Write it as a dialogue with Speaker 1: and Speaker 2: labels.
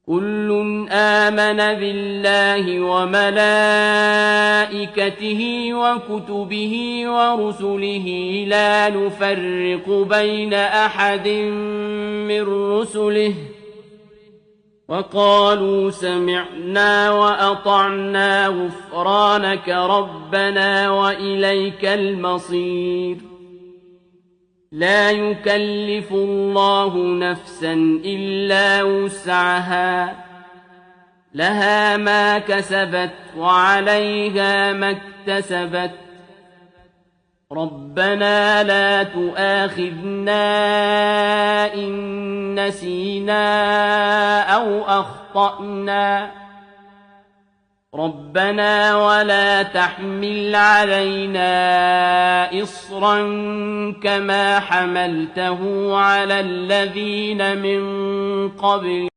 Speaker 1: كل آمن بالله وملائكته وكتبه ورسله لا نفرق بين أحد من رسله وقالوا سمعنا وأطعنا غفرانك ربنا وإليك المصير لا يكلف الله نفسا إلا وسعها لها ما كسبت وعليها ما اكتسبت ربنا لا تؤاخذنا إن نسينا أو أخطأنا ربنا ولا تحمل علينا إصرا كما حملته على الذين من قبل